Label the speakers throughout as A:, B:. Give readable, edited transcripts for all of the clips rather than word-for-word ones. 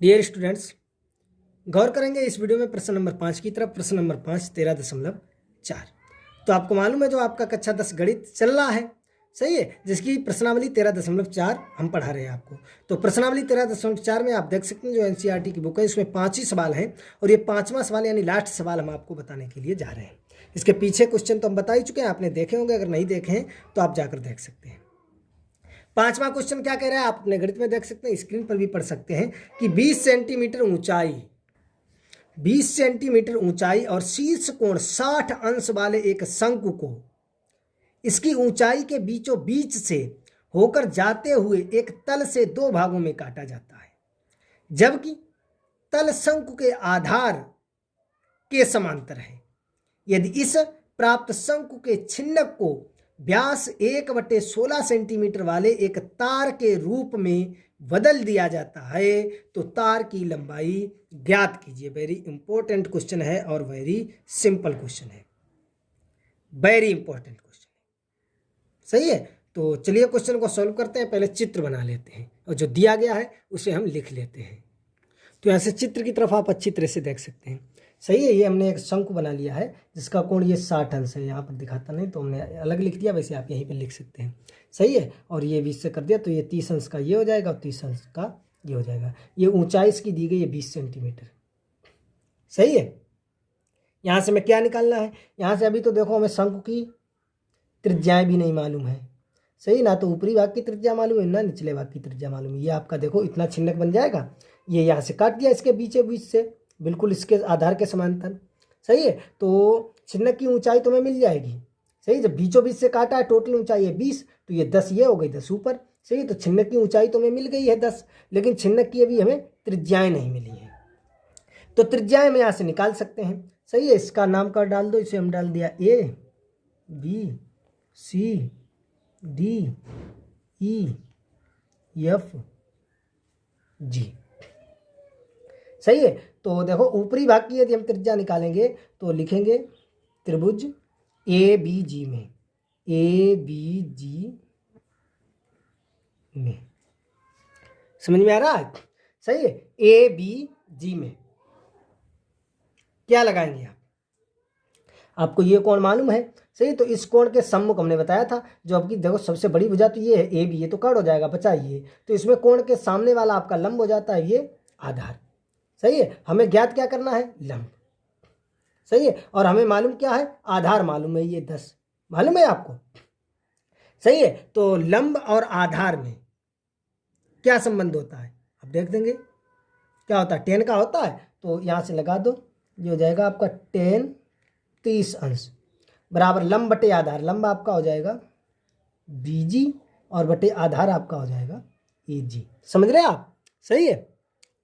A: Dear students, गौर करेंगे इस video में प्रश्न नंबर 5 की तरफ। प्रश्न नंबर 5 13.4। तो आपको मालूम है जो आपका कक्षा 10 गणित चल रहा है, सही है, जिसकी प्रश्नावली 13.4 हम पढ़ा रहे हैं आपको। तो प्रश्नावली 13.4 में आप देख सकते हैं जो एनसीईआरटी की बुक है उसमें 5 ही सवाल हैं और ये 5वां सवाल यानी लास्ट सवाल हम आपको बताने के लिए जा रहे हैं। इसके पीछे क्वेश्चन तो हम बता ही चुके हैं, आपने देखे होंगे, अगर नहीं देखे हैं तो आप जाकर देख सकते हैं। 5वां क्वेश्चन क्या कह रहा है आप अपने गणित में देख सकते हैं, स्क्रीन पर भी पढ़ सकते हैं कि 20 सेंटीमीटर ऊंचाई और शीर्ष कोण 60 अंश वाले एक शंकु को इसकी ऊंचाई के बीचों बीच से होकर जाते हुए एक तल से 2 भागों में काटा जाता है, जबकि तल शंकु के आधार के समांतर है। यदि इस प्राप्त शंकु के छिन्नक को व्यास 1/16 सेंटीमीटर वाले एक तार के रूप में बदल दिया जाता है तो तार की लंबाई ज्ञात कीजिए। वेरी इंपॉर्टेंट क्वेश्चन है और वेरी सिंपल क्वेश्चन है, वेरी इंपॉर्टेंट क्वेश्चन है, सही है। तो चलिए क्वेश्चन को सॉल्व करते हैं। पहले चित्र बना लेते हैं और जो दिया गया है उसे हम लिख लेते हैं। तो यहाँ से चित्र की तरफ आप अच्छी तरह से देख सकते हैं, सही है। ये हमने एक शंकु बना लिया है जिसका कोण ये 60 अंश है, यहाँ पर दिखाता नहीं तो हमने अलग लिख दिया, वैसे आप यहीं पर लिख सकते हैं, सही है। और ये 20 से कर दिया तो ये 30 अंश का ये हो जाएगा और 30 अंश का ये हो जाएगा। ये ऊंचाई इसकी दी गई है 20 सेंटीमीटर, सही है। यहाँ से हमें क्या निकालना है, यहाँ से अभी तो देखो हमें शंकु की त्रिज्याएं भी नहीं मालूम है, सही ना, तो ऊपरी भाग की त्रिज्या मालूम है ना निचले भाग की त्रिज्या मालूम है। ये आपका देखो इतना छिन्नक बन जाएगा, ये यहाँ से काट दिया इसके बीच से, बिल्कुल इसके आधार के समांतर, सही है। तो छिन्नक की ऊंचाई तुम्हें मिल जाएगी, सही। जब बीचों बीच से काटा है, टोटल ऊंचाई है 20, तो ये 10 ये हो गई, 10 ऊपर, सही। तो छिन्नक की ऊंचाई तुम्हें मिल गई है 10, लेकिन छिन्नक की अभी हमें त्रिज्याएं नहीं मिली है। तो त्रिज्याएं हम यहाँ से निकाल सकते हैं, सही है। इसका नाम कर डाल दो, इसे हम डाल दिया A B C D E F G, सही है। तो देखो ऊपरी भाग की यदि हम त्रिज्या निकालेंगे तो लिखेंगे त्रिभुज ABG में, ABG में, समझ में आ रहा है, सही है। ABG में क्या लगाएंगे आप, आपको ये कोण मालूम है, सही। तो इस कोण के सम्मुख हमने बताया था, जो आपकी देखो सबसे बड़ी भुजा तो ये है AB, ये तो कर्ण हो जाएगा, बचा ये, तो इसमें कोण के सामने वाला आपका लंब हो जाता है ये आधार, सही है। हमें ज्ञात क्या करना है, लंब, सही है। और हमें मालूम क्या है, आधार मालूम है, ये 10 मालूम है आपको, सही है। तो लंब और आधार में क्या संबंध होता है आप देख देंगे, क्या होता है, tan का होता है। तो यहाँ से लगा दो, ये हो जाएगा आपका tan 30 अंश बराबर लंब बटे आधार, लंब आपका हो जाएगा BG और बटे आधार आपका हो जाएगा AG, समझ रहे आप, सही है।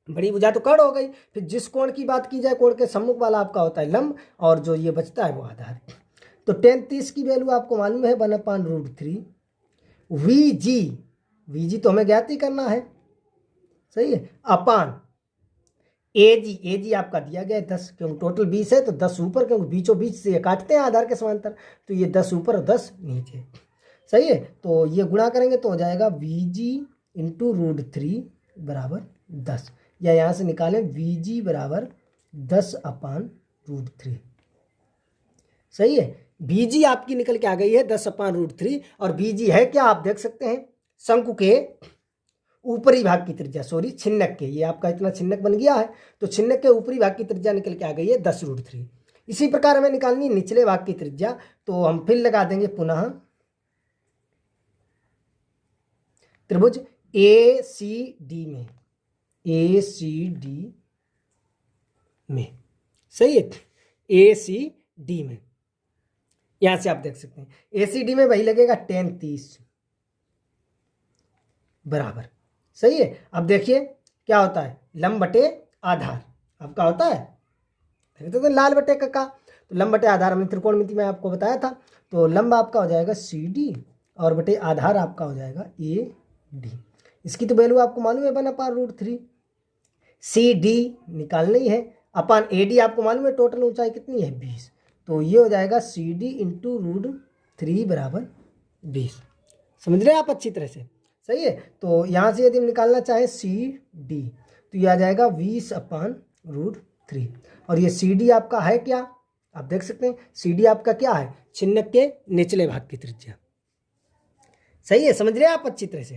A: बड़ी भुजा तो कर्ण हो गई, फिर जिस कोण की बात की जाए, कोण के सम्मुख वाला आपका होता है लंब और जो ये बचता है वो आधार। तो tan 30 की वैल्यू आपको मालूम है 1/√3 VG तो हमें ज्ञात ही करना है, सही है, अपान AG आपका दिया गया है 10, क्योंकि टोटल 20 है तो 10 ऊपर, क्योंकि बीचों बीच से ये काटते हैं आधार के समांतर, तो ये 10 ऊपर और 10 नीचे, सही है। तो ये गुणा करेंगे तो हो जाएगा VG × √3 बराबर 10, या यहाँ से निकालें VG बराबर 10/√3, सही है। BG आपकी निकल के आ गई है 10/√3 और BG है क्या आप देख सकते हैं, शंकु के ऊपरी भाग की त्रिज्या, सॉरी छिन्नक के, ये आपका इतना छिन्नक बन गया है, तो छिन्नक के ऊपरी भाग की त्रिज्या निकल के आ गई है 10√3। इसी प्रकार हमें निकालनी है निचले भाग की त्रिज्या, तो हम फिर लगा देंगे पुनः त्रिभुज ACD में, सही है, ACD में, यहां से आप देख सकते हैं ACD में वही लगेगा tan 30 बराबर, सही है। अब देखिए क्या होता है, लंब बटे आधार आपका होता है, तो लाल बटे का, तो लंब बटे आधार हमने त्रिकोणमिति में आपको बताया था, तो लंब आपका हो जाएगा CD और बटे आधार आपका हो जाएगा AD। इसकी तो वैल्यू आपको मालूम है 1/√3, CD निकालना ही है, अपान AD आपको मालूम है टोटल ऊंचाई कितनी है 20, तो ये हो जाएगा CD × √3 बराबर 20, समझ रहे हैं आप अच्छी तरह से, सही है। तो यहाँ से यदि हम निकालना चाहें CD, तो ये आ जाएगा 20/√3। और ये CD आपका है क्या, आप देख सकते हैं CD आपका क्या है, छिन्नक के निचले भाग की त्रिज्या। सही है, समझ रहे हैं आप अच्छी तरह से,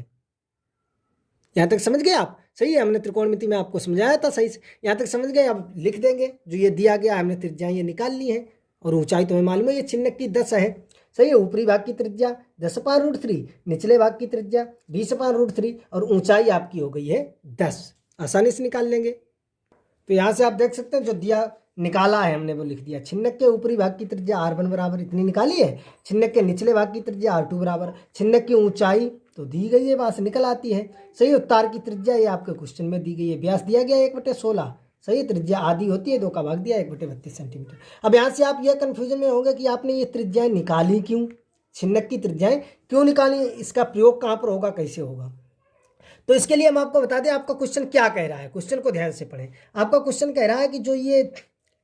A: यहाँ तक समझ गए आप? सही है, हमने त्रिकोणमिति में आपको समझाया था सही से, यहाँ तक समझ गए। अब लिख देंगे जो ये दिया गया, हमने त्रिज्या ये निकाल ली है और ऊंचाई तो हमें मालूम है ये छिन्नक की 10 है। सही है, ऊपरी भाग की त्रिज्या 10/√3, निचले भाग की त्रिज्या 20/√3 और ऊंचाई आपकी हो गई है 10। आसानी से निकाल लेंगे। तो यहाँ से आप देख सकते हैं जो दिया निकाला है हमने वो लिख दिया। छिन्नक के ऊपरी भाग की त्रिज्या r1 बराबर इतनी निकाली है, छिन्नक के निचले भाग की त्रिज्या r2 बराबर, छिन्नक की ऊंचाई तो दी गई है, वहां से निकल आती है। सही है, तार की त्रिज्या ये आपके क्वेश्चन में दी गई है, व्यास दिया गया 1/16। सही है, त्रिज्या आधी होती है, 2 का भाग दिया 1/32 सेंटीमीटर। अब यहाँ से आप ये कन्फ्यूजन में होंगे कि आपने ये त्रिज्याएं निकाली क्यों, छिन्नक की त्रिज्याएं क्यों निकाली, इसका प्रयोग कहाँ पर होगा, कैसे होगा। तो इसके लिए हम आपको बता दें आपका क्वेश्चन क्या कह रहा है, क्वेश्चन को ध्यान से पढ़ें। आपका क्वेश्चन कह रहा है कि जो ये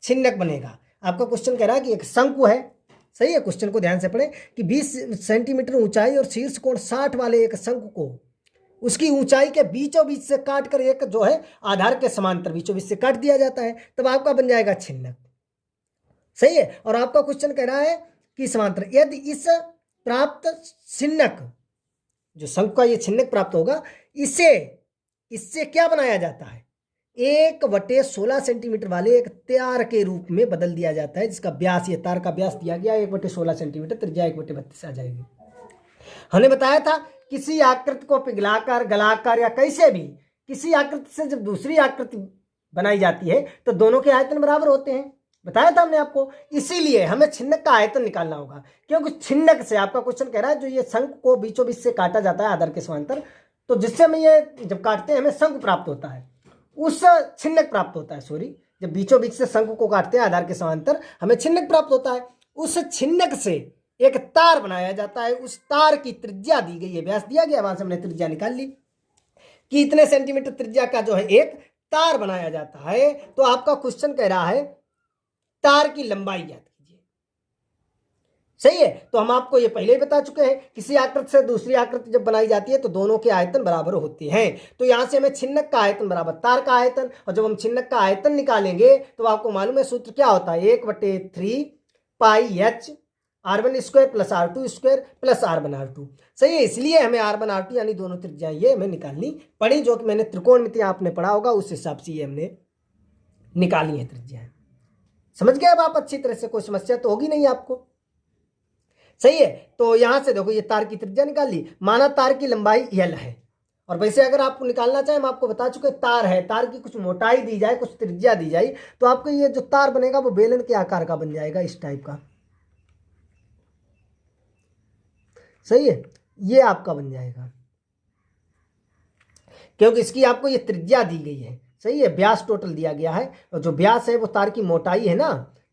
A: छिन्नक बनेगा, आपका क्वेश्चन कह रहा है कि एक शंकु है। सही है, क्वेश्चन को ध्यान से पढ़ें कि 20 सेंटीमीटर ऊंचाई और शीर्ष कोण 60 वाले एक शंकु को उसकी ऊंचाई के बीचों बीच से काट कर एक जो है आधार के समांतर बीचों बीच से काट दिया जाता है, तब आपका बन जाएगा छिन्नक। सही है, और आपका क्वेश्चन कह रहा है कि समांतर यदि इस प्राप्त छिन्नक, जो शंकु का ये छिन्नक प्राप्त होगा, इससे क्या बनाया जाता है, 1/16 सेंटीमीटर वाले एक तार के रूप में बदल दिया जाता है, जिसका व्यास, ये तार का व्यास दिया गया 1/16 सेंटीमीटर, त्रिज्या 1/32 आ जाएगी। हमने बताया था किसी आकृति को पिघलाकर, गलाकर या कैसे भी किसी आकृति से जब दूसरी आकृति बनाई जाती है तो दोनों के आयतन बराबर होते हैं, बताया था हमने आपको। इसीलिए हमें छिन्नक का आयतन निकालना होगा, क्योंकि छिन्नक से आपका क्वेश्चन कह रहा है जो ये शंकु को बीचों बीच से काटा जाता है आधार के समांतर, तो जिससे हमें ये जब काटते हैं हमें शंकु प्राप्त होता है, उस छिन्नक प्राप्त होता है, सॉरी, जब बीचों बीच से शंकु को काटते हैं आधार के समांतर हमें छिन्नक प्राप्त होता है। उस छिन्नक से एक तार बनाया जाता है, उस तार की त्रिज्या दी गई है, व्यास दिया गया, वहां से हमने त्रिज्या निकाल ली कि इतने सेंटीमीटर त्रिज्या का जो है एक तार बनाया जाता है। तो आपका क्वेश्चन कह रहा है तार की लंबाई ज्ञात कीजिए। सही है, तो हम आपको ये पहले ही बता चुके हैं, किसी आकृति से दूसरी आकृति जब बनाई जाती है तो दोनों के आयतन बराबर होते हैं। तो यहां से हमें छिन्नक का आयतन बराबर तार का आयतन, और जब हम छिन्नक का आयतन निकालेंगे तो आपको मालूम है सूत्र क्या होता है, 1/3 पाई h r1² plus r2² plus r1r2। सही है, इसलिए हमें r1r2 यानी दोनों त्रिज्याएं ये हमें निकालनी पड़ी, जो कि मैंने त्रिकोणमिति आपने पढ़ा होगा, उस हिसाब से ये हमने निकाली है त्रिज्याएं। समझ गए अब आप अच्छी तरह से, कोई समस्या तो होगी नहीं आपको। सही है, तो यहां से देखो ये तार की त्रिज्या निकाल ली, माना तार की लंबाई l है, और वैसे अगर आपको निकालना चाहे, हम आपको बता चुके तार है, तार की कुछ मोटाई दी जाए, कुछ त्रिज्या दी जाए, तो आपको ये जो तार बनेगा वो बेलन के आकार का बन जाएगा, इस टाइप का। सही है, ये आपका बन जाएगा, क्योंकि इसकी आपको ये त्रिज्या दी गई है। सही है, व्यास टोटल दिया गया है, और जो व्यास है वो तार की मोटाई है ना।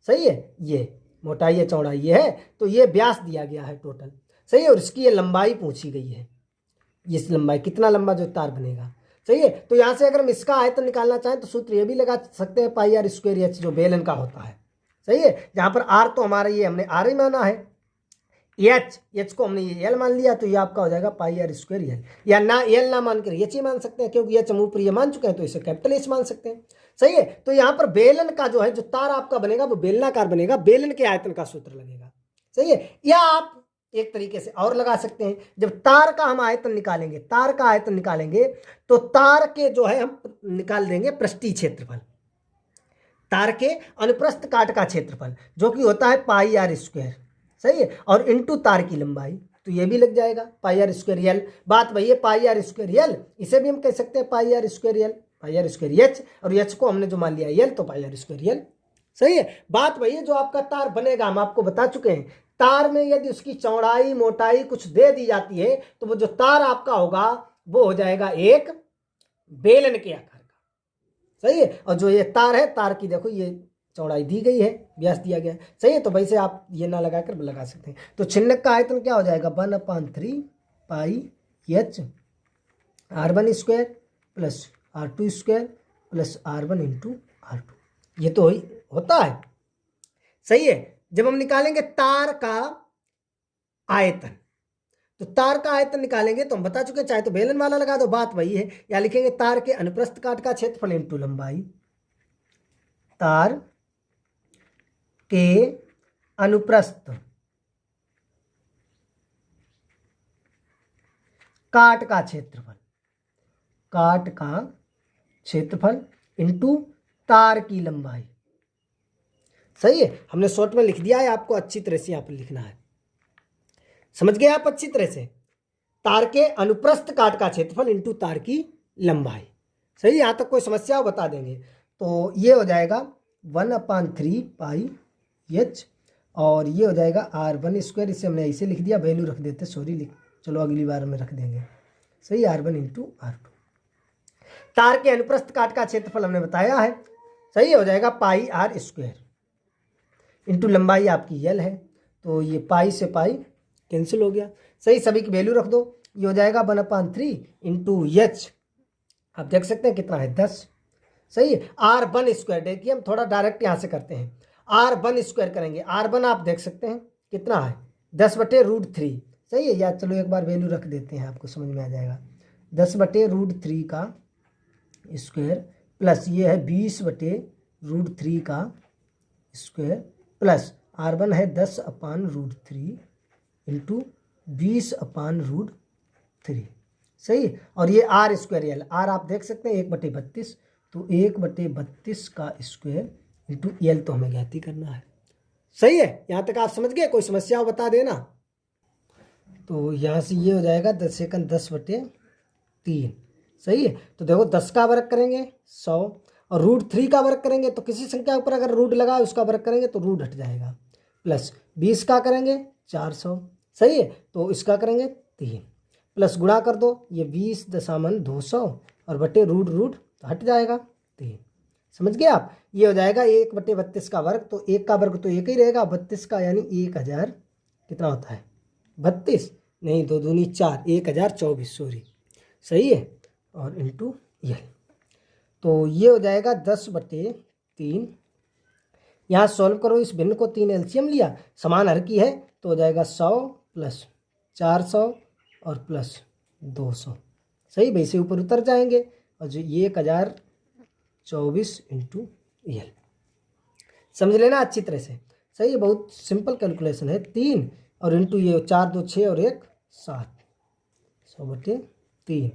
A: सही है, ये मोटाई है, चौड़ाई ये है, तो ये व्यास दिया गया है टोटल। सही है, और इसकी ये लंबाई पूछी गई है, ये लंबाई कितना लंबा जो तार बनेगा। सही है, तो यहाँ से अगर हम इसका आयतन निकालना चाहें तो सूत्र ये भी लगा सकते हैं, पाई r² h जो बेलन का होता है। सही है, जहाँ पर r तो हमारा ये हमने r ही माना है, h को हमने ये l मान लिया, तो ये आपका हो जाएगा पाई r² l, या ना l ना मान कर h ही मान सकते हैं, क्योंकि h हम ऊपर ये मान चुके हैं तो इसे कैपिटल H मान सकते हैं। सही है, तो यहाँ पर बेलन का जो है जो तार आपका बनेगा वो बेलनाकार बनेगा, बेलन के आयतन का सूत्र लगेगा। सही है, या आप एक तरीके से और लगा सकते हैं, जब तार का हम आयतन निकालेंगे, तार का आयतन निकालेंगे तो तार के जो है हम निकाल देंगे पृष्ठीय क्षेत्रफल, तार के अनुप्रस्थ काट का क्षेत्रफल, जो कि होता है पाई r²। सही है, और इनटू तार की लंबाई, तो ये भी लग जाएगा पाई r² l। बात वही है पाई r² l, इसे भी हम कह सकते हैं पाई r² l, पाई r² h, और h को हमने जो मान लिया l, तो पाई r² l। सही है, बात वही है, जो आपका तार बनेगा हम आपको बता चुके हैं, तार में यदि उसकी चौड़ाई मोटाई कुछ दे दी जाती है तो वो जो तार आपका होगा वो हो जाएगा एक बेलन के आकार का। सही है, और जो ये तार है, तार की देखो ये चौड़ाई दी गई है, व्यास दिया गया है। सही है, तो वैसे आप ये ना लगाकर लगा सकते हैं। तो छिन्नक का आयतन क्या हो जाएगा, 1/3 पाई h r1² plus r2² plus r1 into r2, ये तो होता है। सही है, जब हम निकालेंगे तार का आयतन तो तार का आयतन निकालेंगे तो हम बता चुके हैं, चाहे तो बेलन वाला लगा दो, बात वही है। या लिखेंगे तार के अनुप्रस्थ काट का क्षेत्रफल इंटू लंबाई, तार के अनुप्रस्थ काट का क्षेत्रफल, काट का क्षेत्रफल इंटू तार की लंबाई। सही है, हमने शॉर्ट में लिख दिया है, आपको अच्छी तरह से यहाँ पर लिखना है। समझ गए आप अच्छी तरह से? तार के अनुप्रस्थ काट का क्षेत्रफल इंटू तार की लंबाई। सही, यहाँ तक कोई समस्या हो बता देंगे। तो ये हो जाएगा 1/3 पाई h, और ये हो जाएगा r1²। इसे हमने ऐसे लिख दिया, वैल्यू रख देते, सॉरी, चलो अगली बार में रख देंगे। सही, r1 इंटू r2। तार के अनुप्रस्थ काट का क्षेत्रफल हमने बताया है। सही, हो जाएगा पाई r² इंटू लंबाई आपकी l है, तो ये पाई से पाई कैंसिल हो गया। सही, सभी की वैल्यू रख दो। ये हो जाएगा 1/3 इंटू h, आप देख सकते हैं कितना है, 10। सही है, r1², देखिए हम थोड़ा डायरेक्ट यहाँ से करते हैं, r1² करेंगे। r1 आप देख सकते हैं कितना है, 10/√3। सही है, या चलो एक बार वैल्यू रख देते हैं, आपको समझ में आ जाएगा। 10/√3 का स्क्वायर प्लस ये है 20/√3 का स्क्वायर प्लस r1 है 10/√3 इंटू 20/√3। सही, और ये r², r आप देख सकते हैं 1/32, तो 1/32 का स्क्वायर इंटू l तो हमें ज्ञात ही करना है। सही है, यहाँ तक आप समझ गए? कोई समस्या हो बता देना। तो यहाँ से ये हो जाएगा 10 सेकंड 10/3। सही है, तो देखो 10 का वर्ग करेंगे 100, और √3 का वर्ग करेंगे तो किसी संख्या के ऊपर अगर रूट लगा उसका वर्ग करेंगे तो रूट हट जाएगा, प्लस 20 का करेंगे 400। सही है, तो इसका करेंगे 3, प्लस गुणा कर दो, ये 20.200 और बटे रूट तो हट जाएगा 3। समझ गए आप? ये हो जाएगा 1/32 का वर्ग, तो 1 का वर्ग तो 1 ही रहेगा, 32 का यानी 1000 कितना होता है, 32 नहीं, 2 दूनी 4, 1024, सॉरी। सही है, और इंटू ये, तो ये हो जाएगा 10/3। यहाँ सॉल्व करो, इस भिन्न को 3 एलसीएम लिया, समान हर की है, तो हो जाएगा 100 प्लस 400 और प्लस 200। सही, वैसे ऊपर उतर जाएंगे, और जो ये 1024 इंटू एल, समझ लेना अच्छी तरह से। सही है, बहुत सिंपल कैलकुलेशन है। 3 और इंटू ये 4 2 6 और 1 7, 100/3,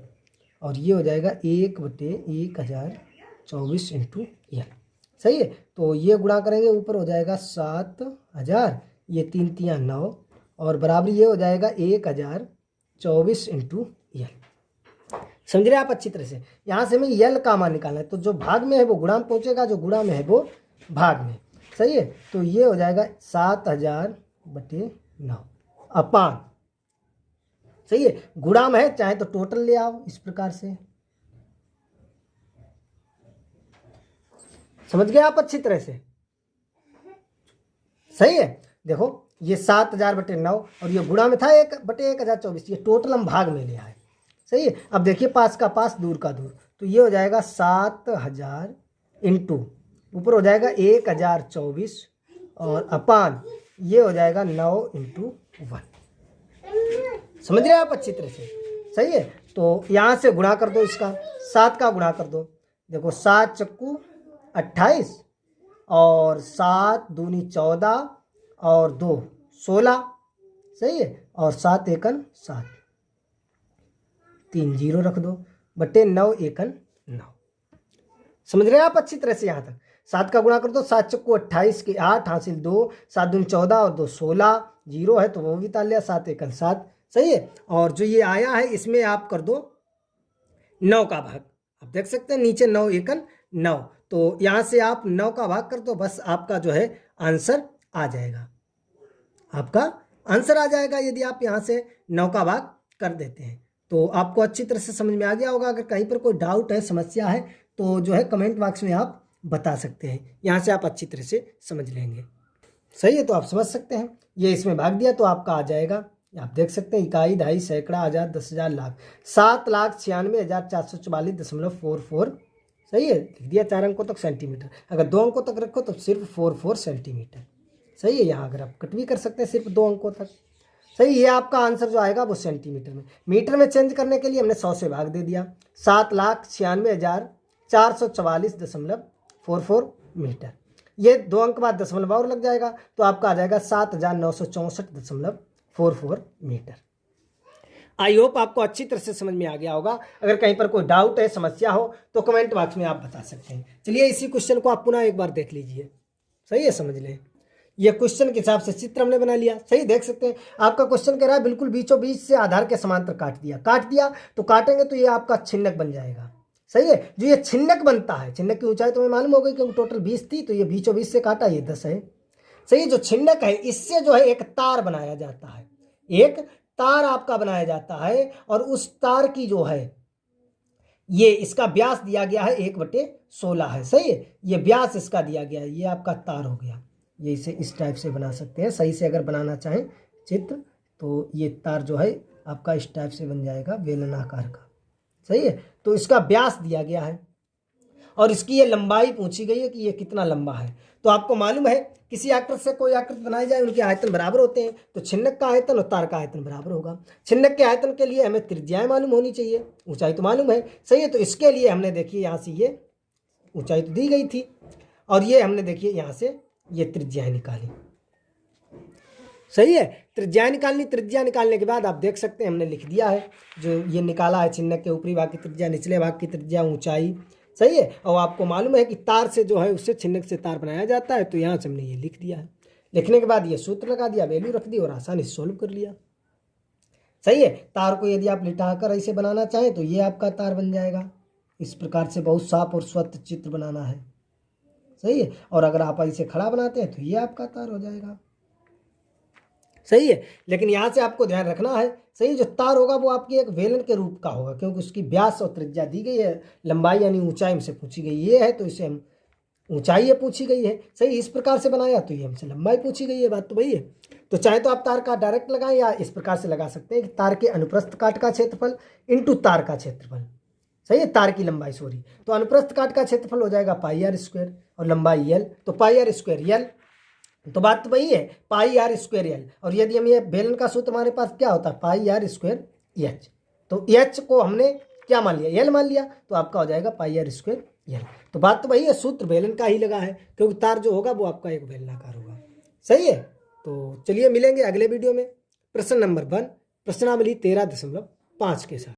A: और ये हो जाएगा 1/1024 इंटू एल। सही है, तो ये गुणा करेंगे, ऊपर हो जाएगा 7000, ये 3 3 9, और बराबर ये हो जाएगा 1024 इंटू एल। समझ रहे आप अच्छी तरह से? यहाँ से हमें यल का मान निकालना है, तो जो भाग में है वो गुणा में पहुँचेगा, जो गुणा में है वो भाग में। सही है, तो ये हो जाएगा 7000/9 अपान, सही है, गुणा में है, चाहे तो टोटल ले आओ इस प्रकार से। समझ गए आप अच्छी तरह से? सही है, देखो ये 7000/9 और ये गुणा में था 1/1024, ये टोटल हम भाग में ले आए। सही है, अब देखिए पास का पास दूर का दूर, तो ये हो जाएगा 7000 इंटू ऊपर हो जाएगा 1024 और अपान ये हो जाएगा 9 इंटू 1। समझ रहे आप अच्छी तरह से? सही है, तो यहाँ से गुणा कर दो, इसका 7 का गुणा कर दो। देखो 7 चक्कू 28 और 7 दूनी 14 और 2 16। सही है, और 7 एकन 7, 3 0 रख दो, बटे 9 एकन 9। समझ रहे हैं आप अच्छी तरह से? यहाँ तक 7 का गुणा कर दो, 7 चक्कू 28 के 8 हासिल 2, 7 दूनी 14 और 2 16, 0 है तो वो भी ताल लिया, 7 एकन 7। सही है, और जो ये आया है इसमें आप कर दो 9 का भाग, आप देख सकते हैं नीचे 9 एकन 9, तो यहाँ से आप 9 का भाग कर दो, बस आपका जो है आंसर आ जाएगा, आपका आंसर आ जाएगा यदि आप यहाँ से 9 का भाग कर देते हैं। तो आपको अच्छी तरह से समझ में आ गया होगा। अगर कहीं पर कोई डाउट है, समस्या है, तो जो है कमेंट बॉक्स में आप बता सकते हैं, यहाँ से आप अच्छी तरह से समझ लेंगे। सही है, तो आप समझ सकते हैं, ये इसमें भाग दिया तो आपका आ जाएगा, आप देख सकते हैं, इकाई, दहाई, सैकड़ा, हजार, 10,000, लाख, 7,96,444। सही है, लिख दिया 4 अंकों तक सेंटीमीटर, अगर 2 अंकों तक रखो तो सिर्फ 44 सेंटीमीटर। सही है, यहाँ अगर आप कट भी कर सकते हैं सिर्फ 2 अंकों तक। सही, ये आपका आंसर जो आएगा वो सेंटीमीटर में। मीटर में चेंज करने के लिए हमने 100 से भाग दे दिया, 7,96,444 मीटर। ये 2 अंक बाद दशमलव और लग जाएगा तो आपका आ जाएगा 7,964.44 मीटर। आई होप आपको अच्छी तरह से समझ में आ गया होगा। अगर कहीं पर कोई डाउट है, समस्या हो तो कमेंट बॉक्स में आप बता सकते हैं। चलिए इसी क्वेश्चन को आप पुनः एक बार देख लीजिए। सही है, समझ लें। ये क्वेश्चन के हिसाब से चित्र हमने बना लिया। सही, देख सकते हैं आपका क्वेश्चन कह रहा है बिल्कुल बीचों बीच से आधार के समांतर काट दिया तो काटेंगे तो ये आपका छिन्नक बन जाएगा। सही है, जो ये छिन्नक बनता है, छिन्नक की ऊंचाई तो हमें मालूम हो गई क्योंकि टोटल 20 थी, तो ये बीचों बीच से काटा, ये 10 है। सही, जो छिन्नक है इससे जो है एक तार बनाया जाता है, एक तार आपका बनाया जाता है, और उस तार की जो है ये इसका व्यास दिया गया है 1/16 है। सही है, ये व्यास इसका दिया गया है, ये आपका तार हो गया। ये इसे इस टाइप से बना सकते हैं। सही से अगर बनाना चाहें चित्र तो ये तार जो है आपका इस टाइप से बन जाएगा, बेलनाकार का। सही है, तो इसका व्यास दिया गया है और इसकी ये लंबाई पूछी गई है कि ये कितना लंबा है। तो आपको मालूम है किसी आकृति से कोई आकृति बनाई जाए उनके आयतन बराबर होते हैं, तो छिन्नक का आयतन और तार का आयतन बराबर होगा। छिन्नक के आयतन के लिए हमें त्रिज्याएं मालूम होनी चाहिए, ऊंचाई तो मालूम है। सही है, तो इसके लिए हमने देखिए यहाँ से ये ऊंचाई तो दी गई थी और ये हमने देखिए यहाँ से ये त्रिज्याएं निकाली। सही है, त्रिज्या निकालनी, त्रिज्या निकालने के बाद आप देख सकते हैं हमने लिख दिया है, जो ये निकाला है छिन्नक के ऊपरी भाग की त्रिज्या, निचले भाग की त्रिज्या, ऊंचाई। सही है, और आपको मालूम है कि तार से जो है उससे छिन्नक से तार बनाया जाता है, तो यहाँ से हमने ये लिख दिया है। लिखने के बाद ये सूत्र लगा दिया, वैल्यू रख दी और आसानी से सोल्व कर लिया। सही है, तार को यदि आप लिटाकर ऐसे बनाना चाहें तो ये आपका तार बन जाएगा। इस प्रकार से बहुत साफ और स्वच्छ चित्र बनाना है। सही है, और अगर आप इसे खड़ा बनाते हैं तो ये आपका तार हो जाएगा। सही है, लेकिन यहाँ से आपको ध्यान रखना है, सही, जो तार होगा वो आपकी एक बेलन के रूप का होगा, क्योंकि उसकी व्यास और त्रिज्या दी गई है, लंबाई यानी ऊंचाई हमसे पूछी गई ये है, तो इसे हम ऊंचाई ये पूछी गई है। सही, इस प्रकार से बनाया तो ये हमसे लंबाई पूछी गई है, बात तो वही है। तो चाहे तो आप तार का डायरेक्ट लगाएं या इस प्रकार से लगा सकते हैं कि तार के अनुप्रस्थ काट का क्षेत्रफल इंटू तार का क्षेत्रफल। सही है, तार की लंबाई, सॉरी, तो अनुप्रस्थ काट का क्षेत्रफल हो जाएगा πr² और लंबाई l, तो πr² l, तो बात तो वही है, πr² l। और यदि हम ये बेलन का सूत्र हमारे पास क्या होता है, πr² h, तो h को हमने क्या मान लिया, l मान लिया, तो आपका हो जाएगा πr² l। तो बात तो वही है, सूत्र बेलन का ही लगा है क्योंकि तार जो होगा वो आपका एक बेलनाकार होगा। सही है, तो चलिए मिलेंगे अगले वीडियो में प्रश्न नंबर 1 प्रश्नावली 13.5 के साथ।